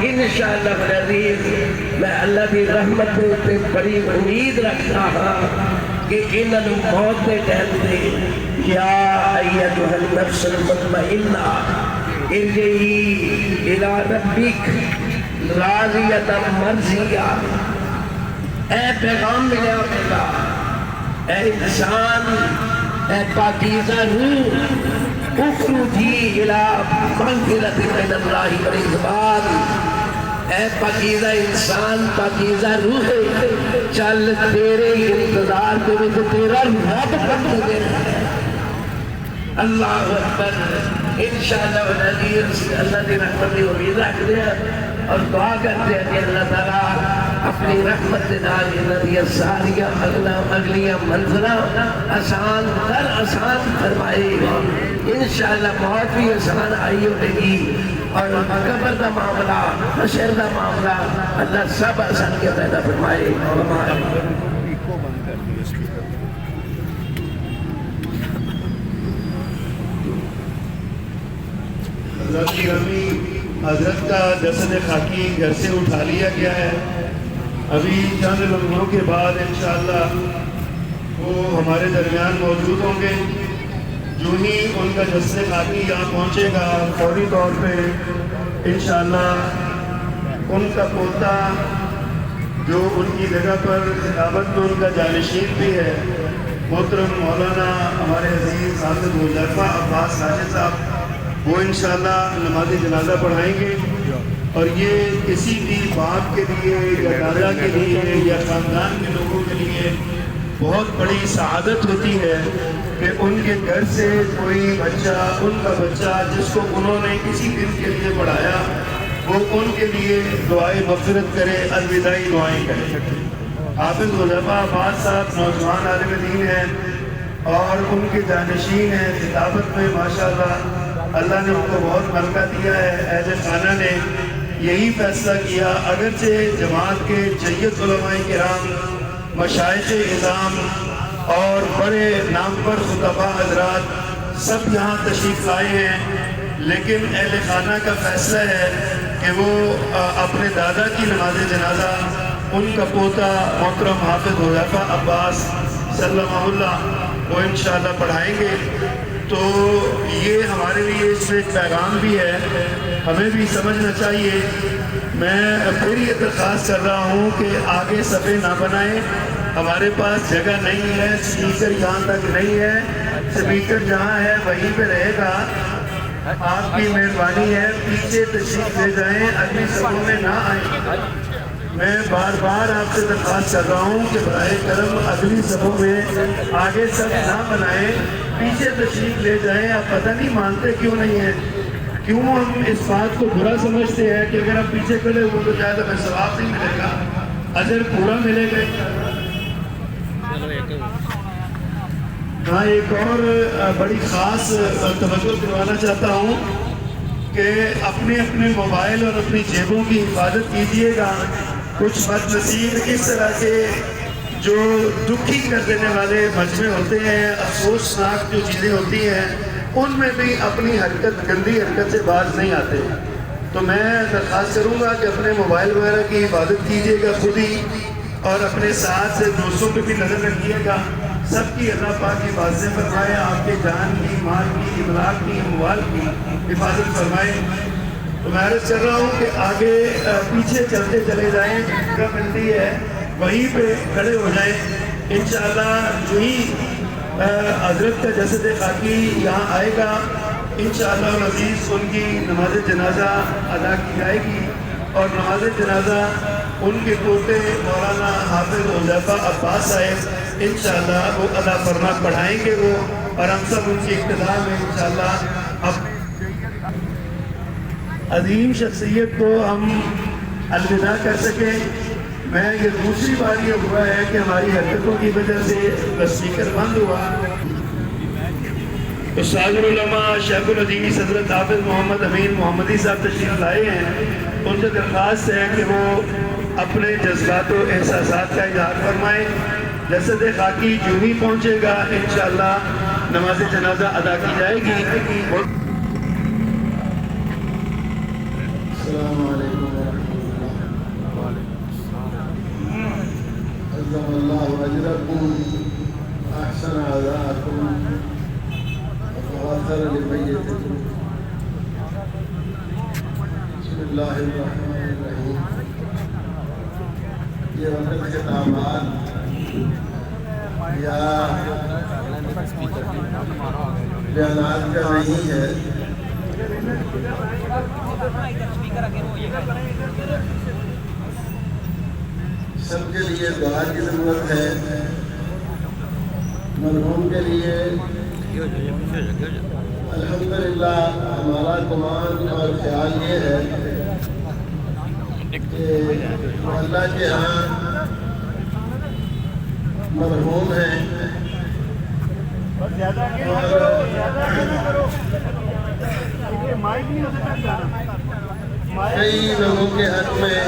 انشاءاللہ العزیز میں اللہ کی رحمت سے بڑی امید رکھتا ہوں کہ انہوں موت کے ٹائم دے یا ایتھا النفس المطمئنہ ارجعی الی ربک راضیۃ مرضیہ، اے پیغام ملیا ہوگا، اے انسان، اے پاکیزہ روح، اخرجی الی مغفرۃ من اللہ ورضوان، اے پاکیزہ انسان، پاکیزہ روح، چل تیرے انتظار کے وچ تیرا رب کب دے رہا ہے۔ اللہ اکبر۔ انشاءاللہ العزیز اللہ کی رحمت کی امید رکھتے ہیں اور دعا کرتے ہیں کہ اللہ تعالیٰ اپنی رحمت نال انہاں ساریاں اگلیاں منزلاں آسان در آسان فرمائے۔ انشاءاللہ موت بھی آسان آئی ہوئے گی اور قبر دا معاملہ، حشر دا معاملہ اللہ سب آسان کے پیدا فرمائے۔ حضرت کی غمی حضرت کا جسد خاکی گھر سے اٹھا لیا گیا ہے، ابھی چند لمحوں کے بعد انشاءاللہ وہ ہمارے درمیان موجود ہوں گے۔ جو ہی ان کا جسد خاکی یہاں پہنچے گا فوری طور پہ انشاءاللہ ان کا پوتا جو ان کی جگہ پر خلافت میں ان کا جانشین بھی ہے، محترم مولانا ہمارے عزیز حافظ حذیفہ عباس حاجی صاحب، وہ انشاءاللہ نماز جنازہ پڑھائیں گے۔ اور یہ کسی بھی باپ کے لیے یا دادا کے لیے یا خاندان کے لوگوں کے لیے بہت بڑی سعادت ہوتی ہے کہ ان کے گھر سے کوئی بچہ، ان کا بچہ جس کو انہوں نے کسی دن کے لیے پڑھایا، وہ ان کے لیے دعائیں مغفرت کرے، الوداعی دعائیں کرے۔ حافظ حذیفہ عباس صاحب نوجوان عالم دین ہیں اور ان کے جانشین ہیں خلافت میں، ماشاءاللہ اللہ نے ان کو بہت ملکہ دیا ہے۔ اہل خانہ نے یہی فیصلہ کیا، اگرچہ جماعت کے جید علماء کرام، مشائخ اعظام اور بڑے نامور خطباء حضرات سب یہاں تشریف لائے ہیں، لیکن اہل خانہ کا فیصلہ ہے کہ وہ اپنے دادا کی نماز جنازہ ان کا پوتا محترم حافظ حذیفہ عباس سلمہ اللہ وہ انشاءاللہ پڑھائیں گے۔ تو یہ ہمارے لیے اس میں ایک پیغام بھی ہے، ہمیں بھی سمجھنا چاہیے۔ میں پھر یہ درخواست کر رہا ہوں کہ آگے صفحے نہ بنائیں، ہمارے پاس جگہ نہیں ہے، سپیکر یہاں تک نہیں ہے، سپیکر جہاں ہے وہیں پہ رہے گا۔ آپ کی مہربانی ہے پیچھے تشریف لے جائیں، اگلی صفوں میں نہ آئیں۔ میں بار بار آپ سے درخواست کر رہا ہوں کہ براہ کرم اگلی صفوں میں آگے سب نہ بنائیں، پیچھے تشریف لے جائیں۔ آپ پتہ نہیں مانتے کیوں نہیں ہیں، کیوں ہم اس بات کو برا سمجھتے ہیں کہ اگر آپ پیچھے کھڑے ہو تو شاید ہمیں ثواب نہیں ملے گا، اجر پورا ملے گا۔ ہاں ایک اور بڑی خاص توجہ دلوانا چاہتا ہوں کہ اپنے اپنے موبائل اور اپنی جیبوں کی حفاظت کیجیے گا۔ کچھ بد نصیب اس طرح کے جو دکھی کر دینے والے مجمع ہوتے ہیں، افسوسناک جو چیزیں ہوتی ہیں، ان میں بھی اپنی حرکت، گندی حرکت سے باز نہیں آتے۔ تو میں درخواست کروں گا کہ اپنے موبائل وغیرہ کی حفاظت کیجیے گا خود ہی، اور اپنے ساتھ سے دوستوں پہ بھی نظر رکھیے گا۔ سب کی اللہ پاک کی حفاظت فرمائے، آپ کے جان کی، مال کی، املاک کی، اموال کی حفاظت فرمائے۔ تو میں عرض کر رہا ہوں کہ آگے پیچھے چلتے چلے جائیں، جگہ ملتی ہے وہیں پہ کھڑے ہو جائیں۔ انشاءاللہ جو ہی حضرت کا جسد خاکی یہاں آئے گا، انشاءاللہ العزیز ان کی نماز جنازہ ادا کی جائے گی، اور نماز جنازہ ان کے پوتے مولانا حافظ حذیفہ عباس صاحب انشاءاللہ وہ ادا فرما پڑھائیں گے وہ، اور ہم سب ان کی اقتداء میں انشاءاللہ اب عظیم شخصیت کو ہم الوداع کر سکیں۔ میں یہ دوسری بار یہ ہوا ہے کہ ہماری حرکتوں کی وجہ سے اسپیکر بند ہوا۔ استاد العلماء شیخ الحدیث حضرت حافظ محمد امین محمدی صاحب تشریف لائے ہیں، ان سے درخواست ہے کہ وہ اپنے جذبات و احساسات کا اظہار فرمائیں۔ جسد خاکی جو ہی پہنچے گا انشاءاللہ نماز جنازہ ادا کی جائے گی۔ السلام علیکم۔ أجركم أحسن عزاءكم وغفر لميتكم. بسم الله الرحمن الرحيم. یہ وقت خطابات یا بیانات کا نہیں ہے، سب کے لیے دعا کی ضرورت ہے. مرحوم کے لیے الحمدللہ ہمارا گمان اور خیال یہ ہے کہ اللہ کے ہاں مرحوم ہیں کئی لوگوں کے حق میں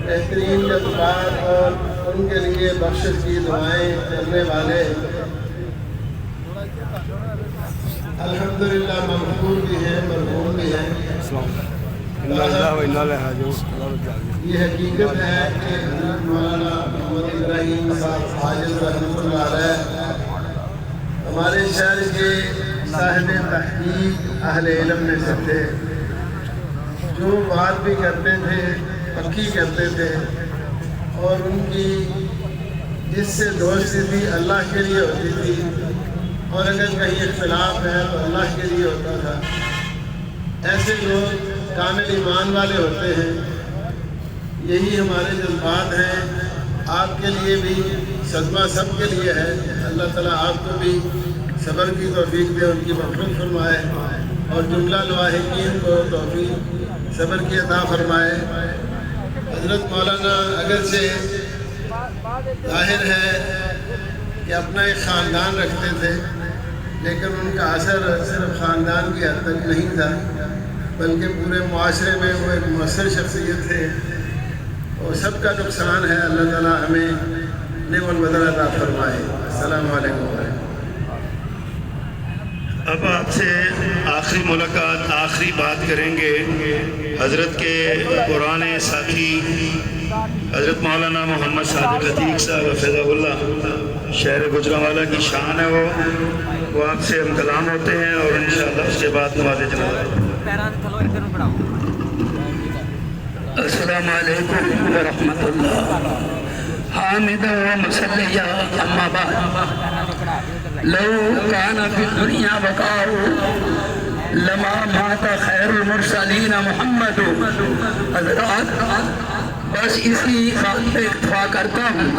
بہترین جذبات اور ان کے لیے بخشش کی دعائیں کرنے والے الحمدللہ مغفور بھی ہیں، مرحوم بھی ہیں. یہ حقیقت ہے کہ حضرت مولانا محمد ابراہیم صاحب حاجر رحمۃ اللہ علیہ ہمارے شہر کے صاحب تحقیق اہل علم میں سے تھے. جو بات بھی کرتے تھے پکی کرتے تھے، اور ان کی جس سے دوستی تھی اللہ کے لیے ہوتی تھی، اور اگر کہیں اختلاف ہے تو اللہ کے لیے ہوتا تھا. ایسے لوگ کامل ایمان والے ہوتے ہیں. یہی ہمارے جذبات ہیں. آپ کے لیے بھی صدمہ سب کے لیے ہے. اللہ تعالیٰ آپ کو بھی صبر کی توفیق دے، ان کی مغفرت فرمائے، اور جملہ لاحقین کو توفیق صبر کی عطا فرمائے. حضرت مولانا اگرچہ ظاہر ہے کہ اپنا ایک خاندان رکھتے تھے، لیکن ان کا اثر صرف خاندان کی حد تک نہیں تھا، بلکہ پورے معاشرے میں وہ ایک مؤثر شخصیت تھے. اور سب کا نقصان ہے. اللہ تعالیٰ ہمیں نعم البدل عطا فرمائے. السلام علیکم. اب آپ سے آخری ملاقات، آخری بات کریں گے حضرت کے پرانے ساتھی حضرت مولانا محمد صادق عتیق صاحب حفظہ اللہ. شہر گجرانوالہ کی شان ہے وہ آپ سے ہم کلام ہوتے ہیں، اور انشاءاللہ اس کے بعد نماز جنازہ. السلام علیکم ورحمۃ اللہ. حامد و مسلیہ اما بعد. لو کان فی الدنیا بقاء لما مات خیر المرسلین محمد. حضرات بس اسی بات پہ اکتفا کرتا ہوں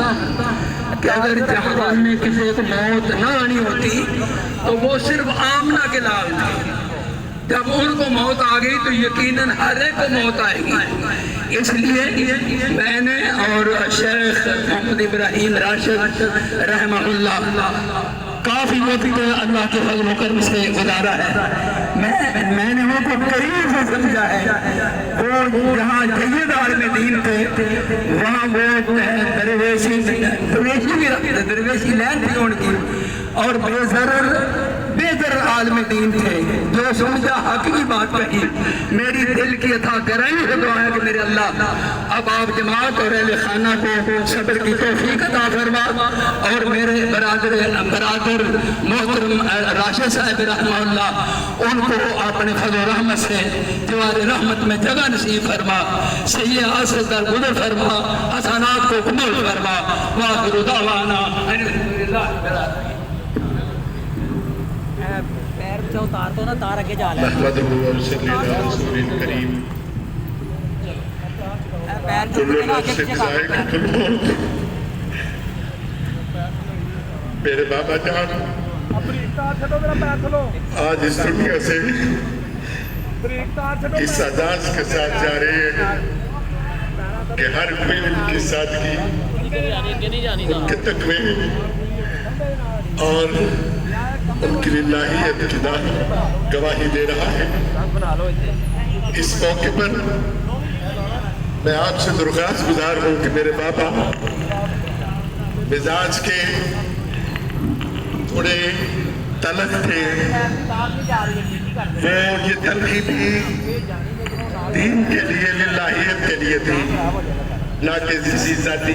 کہ اگر جہان میں کسی کو موت نہ آنی ہوتی تو وہ صرف آمنہ کے لال تھی. جب ان کو موت آ گئی تو یقیناً ہر ایک کو موت آئے گی. اس لیے میں نے اور شیخ محمد ابراہیم راشد رحمہ اللہ کافی وقت اللہ کے فضل و کرم سے گزارا ہے. میں نے وہ کو قریب سے سمجھا ہے. وہ جہاں جید عالم دین تھے وہاں وہ درویشی بھی رکھتے، درویشی لین تھی ان کی، اور بے ضرر عالم دین تھے جو سمجھا حق کی بات کہی. میری دل کی عطا گرائی ہے دعا ہے کہ میرے اللہ اب آپ جماعت اور اہل خانہ کو صبر کی توفیق عطا فرما، اور میرے برادر محترم راشد صاحب رحمہ اللہ ان کو اپنے فضل و رحمت سے جوار رحمت میں جگہ نصیب فرما، صحیح حاصل در گزر فرما، حسنات کو قبول فرما. وآخر دعوانا نحمدہ ونصلی علی رسول کریم. کل نفس ذائقۃ الموت. میرے بابا جان آج اس دنیا سے اس انداز کے ساتھ جا رہے ہیں کہ ہر کوئی ان کی سادگی، ان کے تقوی اور ان کی للہیت کی گواہی دے رہا ہے. اس موقع پر میں آپ سے درخواست گزار ہوں کہ میرے بابا مزاج کے تھوڑے تلخ تھے، وہ یہ تلخی بھی دین کے لیے، للہیت کے لیے تھی، نہ کہ کسی ذاتی